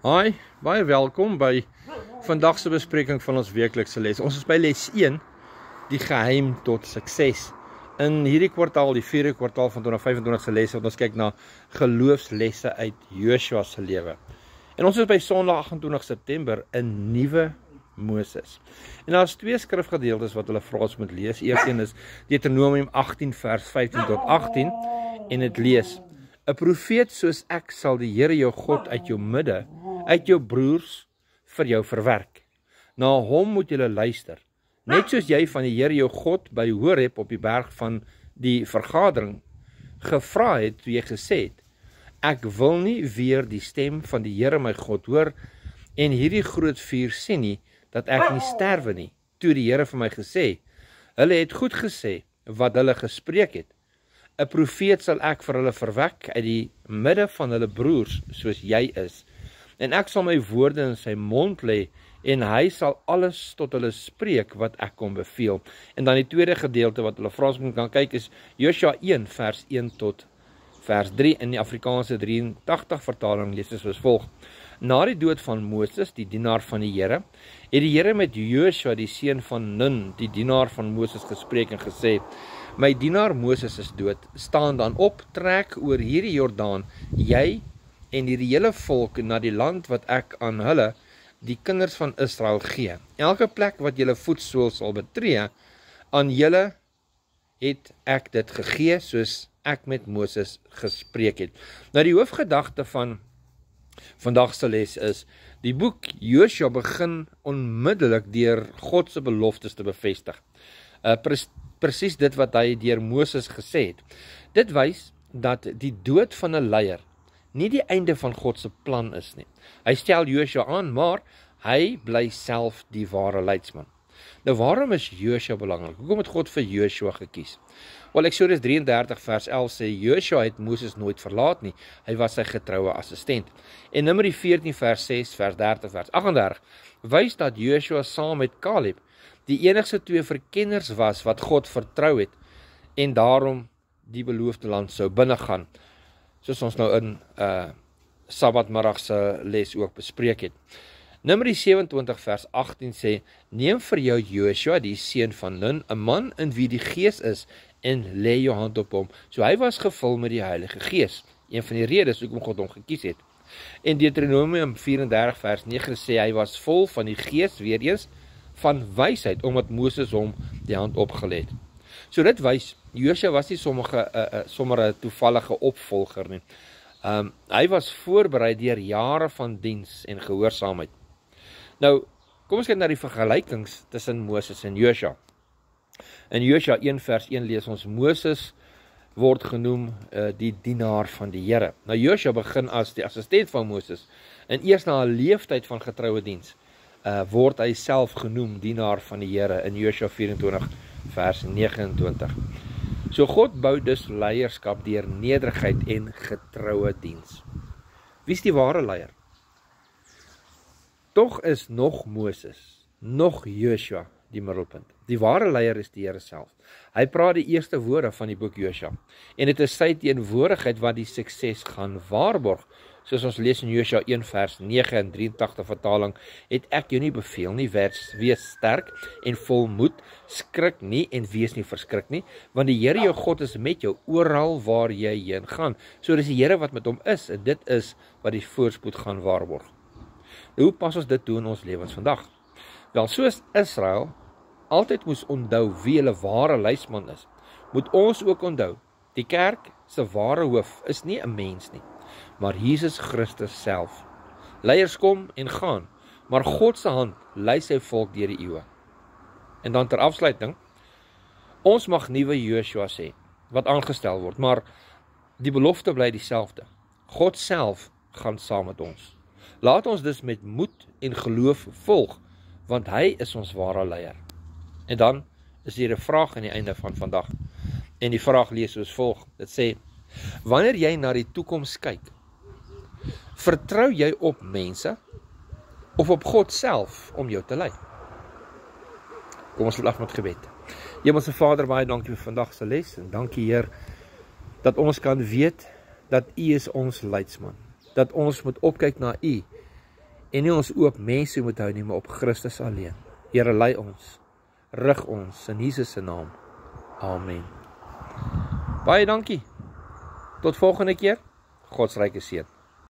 Hi, baie welkom by vandag se bespreking van ons weeklikse les. Ons is by les 1, die geheim tot sukses. In hierdie kwartaal, die 4de kwartaal van 2025 se les, wat ons kyk na geloofslesse uit Joshua se lewe. En ons is by Sondag 28 September, 'n nuwe Moses. En daar is 2 skrifgedeeltes wat hulle vra ons moet lees. Eerstens is Deuteronomium 18 vers 15 tot 18 en dit lees: 'n profeet soos ek sal die Here jou God uit jou midde, uit jou broers vir jou verwerk. Na hom moet jy luister, net soos jy van die Here jou God by Horeb op die berg van die vergadering gevra het toe jy gesê het: ek wil nie weer die stem van die Here my God hoor en hierdie groot vuur sien nie, dat ek nie sterwe nie. Toe die Here vir my gesê: hulle het goed gesê wat hulle gespreek het. 'n profeet sal ek vir hulle verwek uit die midde van hulle broers, soos jy is. En ek sal my woorde in sy mond lê, en hy sal alles tot hulle spreek wat ek kom beveel. En dan die tweede gedeelte wat hulle Frans moet kan kyk is Joshua 1 vers 1 tot vers 3 in die Afrikaanse 83 vertaling lees dit soos volg: na die dood van Moses, die dienaar van die Here, het die Here met Joshua, die seun van Nun, die dienaar van Moses, gespreek en gesê: my dienaar Moses is dood, staan dan op, trek oor hierdie Jordaan, jy en die hele volk na die land wat ek aan hulle, die kinders van Israel, gee. Elke plek wat julle voetsool sal betree, aan julle het ek dit gegee, soos ek met Moses gespreek het. Nou die hoofgedagte van vandag se les is, die boek Joshua begin onmiddellik deur God se beloftes te bevestig. Presies dit wat hy deur Moses gesê het. Dit wys dat die dood van 'n leier nie die einde van God se plan is nie. Hy stel Joshua aan, maar hy bly self die ware leidsman. Nou waarom is Joshua belangrik? Hoekom het God vir Joshua gekies? Wel, Eksodus 33 vers 11 sê, Joshua het Moses nooit verlaat nie, hy was sy getroue assistent. En Numeri 14 vers 6, vers 30, vers 38, wys dat Joshua saam met Caleb die enigste 2 verkenners was wat God vertrou het, en daarom die beloofde land sou binnegaan, soos ons nou in Sabbatmiddag se les ook bespreek het. Numeri 27 vers 18 sê, neem vir jou Joshua, die seun van Nun, 'n man in wie die Gees is, en lê jou hand op hom. So hy was gevul met die Heilige Gees, een van die redes hoekom God hom gekies het. En Deuteronomium 34 vers 9 sê, hy was vol van die Gees, weer eens, van wysheid, omdat Moses hom die hand opgelê het. So dit wys, Joshua was nie sommer 'n toevallige opvolger nie. Hy was voorberei deur jare van diens en gehoorsaamheid. Nou, kom ons kyk na die vergelykings tussen Moses en Joshua. In Joshua 1 vers 1 lees ons, Moses word genoem die dienaar van die Here. Nou Joshua begin as die assistent van Moses, en eers na 'n leeftyd van getroue diens, word hy self genoem dienaar van die Here in Joshua 24 vers 29. So God bou dus leierskap deur nederigheid en getroue diens. Wie is die ware leier? Tog is nog Moses, nog Joshua die middelpunt. Die ware leier is die Here self. Hy praat die eerste woorde van die boek Joshua, en dit is sy teenwoordigheid wat die sukses gaan waarborg. Soos ons lees in Joshua 1 vers 9 en 83 vertaling, het ek jou nie beveel nie, wees sterk en vol moed, skrik nie en wees nie verskrik nie, want die Here jou God is met jou oral waar jy heen gaan. So dis die Here wat met hom is, en dit is wat die voorspoed gaan waarborg. Nou, hoe pas ons dit toe in ons lewens vandag? Wel, soos Israel altyd moes onthou wie hulle ware leidsman is, moet ons ook onthou, die kerk se ware hoof is nie 'n mens nie, maar Jesus Christus self. Leiers kom en gaan, maar God se hand lei sy volk deur die eeue. En dan ter afsluiting, ons mag nuwe Joshua's hê, wat aangestel word, maar die belofte bly dieselfde. God self gaan saam met ons. Laat ons dus met moed en geloof volg, want hy is ons ware leier. En dan is hier 'n vraag aan die einde van vandag. En die vraag lees soos volg. Dit sê, wanneer jy na die toekoms kyk, vertrou jy op mense of op God self om jou te lei? Kom ons sluit af met gebed. Hemelse Vader, baie dankie vir vandag se les, en dankie Heer, dat ons kan weet dat U is ons leidsman, dat ons moet opkyk na U en nie ons oop mense moet hou nie, maar op Christus alleen. Here, lei ons, rig ons in Jesus se naam. Amen. Baie dankie. Tot volgende keer. God se ryke seën.